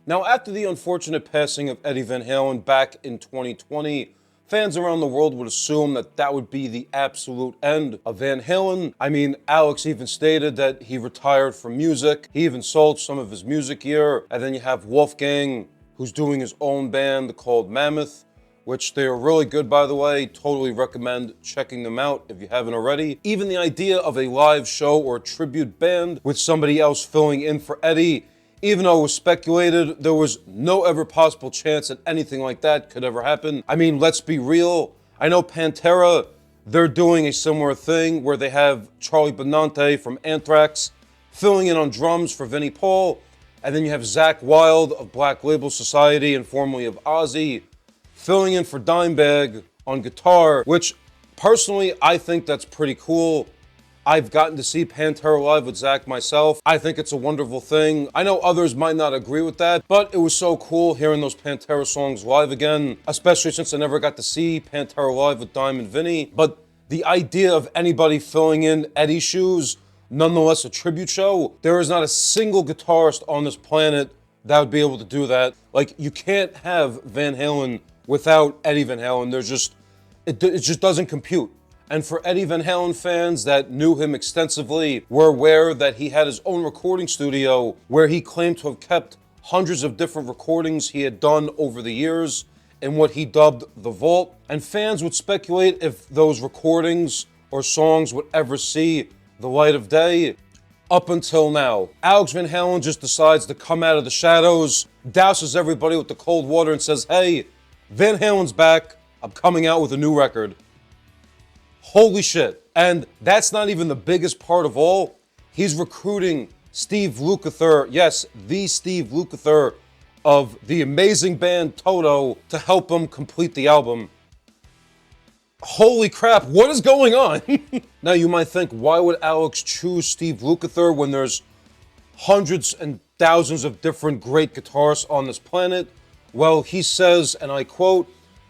Now, after the unfortunate passing of Eddie Van Halen back in 2020, fans around the world would assume that that would be the absolute end of Van Halen. I mean, Alex even stated that he retired from music. He even sold some of his music gear. And then you have Wolfgang, who's doing his own band called Mammoth, which they are really good, by the way. Totally recommend checking them out if you haven't already. Even the idea of a live show or a tribute band with somebody else filling in for Eddie, even though it was speculated, there was no ever possible chance that anything like that could ever happen. I mean, let's be real. I know Pantera, they're doing a similar thing where they have Charlie Benante from Anthrax filling in on drums for Vinnie Paul, and then you have Zakk Wylde of Black Label Society and formerly of Ozzy filling in for Dimebag on guitar, which personally I think that's pretty cool. I've gotten to see Pantera live with Zakk myself. I think it's a wonderful thing. I know others might not agree with that, but it was so cool hearing those Pantera songs live again, especially since I never got to see Pantera live with Dime and Vinny. But the idea of anybody filling in Eddie's shoes, nonetheless a tribute show, there is not a single guitarist on this planet that would be able to do that. Like, you can't have Van Halen without Eddie Van Halen. It just doesn't compute. And for Eddie Van Halen fans that knew him extensively were aware that he had his own recording studio where he claimed to have kept hundreds of different recordings he had done over the years in what he dubbed the Vault. And fans would speculate if those recordings or songs would ever see the light of day. Up until now, Alex Van Halen just decides to come out of the shadows, douses everybody with the cold water and says, "Hey, Van Halen's back. I'm coming out with a new record." Holy shit. And that's not even the biggest part of all. He's recruiting Steve Lukather, yes, the Steve Lukather of the amazing band Toto, to help him complete the album. Holy crap, what is going on? Now you might think, why would Alex choose Steve Lukather when there's hundreds and thousands of different great guitarists on this planet? Well, he says, and I quote,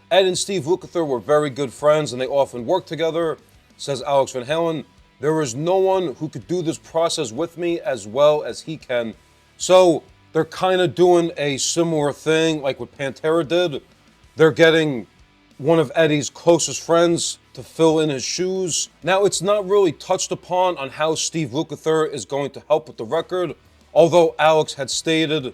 "Ed and Steve Lukather were very good friends and they often worked together," says Alex Van Halen. "There is no one who could do this process with me as well as he can." So they're kind of doing a similar thing like what Pantera did. They're getting one of Eddie's closest friends to fill in his shoes. Now, it's not really touched upon on how Steve Lukather is going to help with the record, although Alex had stated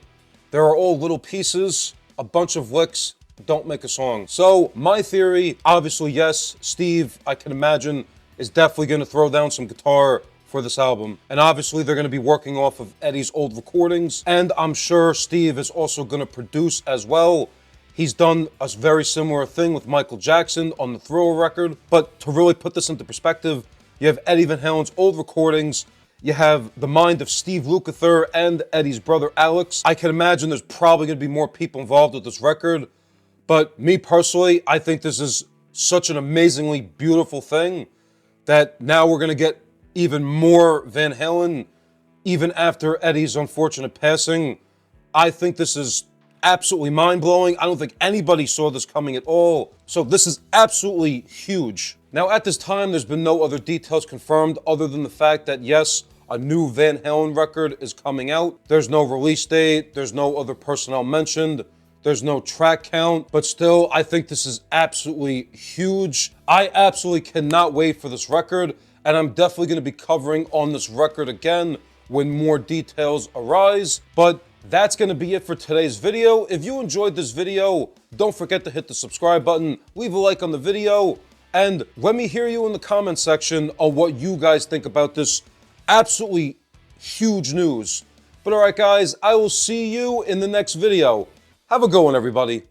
there are all little pieces, a bunch of licks, don't make a song. So my theory, obviously, yes, Steve, I can imagine, is definitely going to throw down some guitar for this album. And obviously they're going to be working off of Eddie's old recordings. And I'm sure Steve is also going to produce as well. He's done a very similar thing with Michael Jackson on the Thriller record. But to really put this into perspective, you have Eddie Van Halen's old recordings. You have the mind of Steve Lukather and Eddie's brother Alex. I can imagine there's probably going to be more people involved with this record. But me personally, I think this is such an amazingly beautiful thing that now we're going to get even more Van Halen, even after Eddie's unfortunate passing. I think this is absolutely mind-blowing. I don't think anybody saw this coming at all. So this is absolutely huge. Now, at this time, there's been no other details confirmed other than the fact that, yes, a new Van Halen record is coming out. There's no release date. There's no other personnel mentioned. There's no track count, but still, I think this is absolutely huge. I absolutely cannot wait for this record, and I'm definitely going to be covering on this record again when more details arise. But that's going to be it for today's video. If you enjoyed this video, don't forget to hit the subscribe button, leave a like on the video, and let me hear you in the comment section on what you guys think about this absolutely huge news. But alright guys, I will see you in the next video. Have a good one, everybody.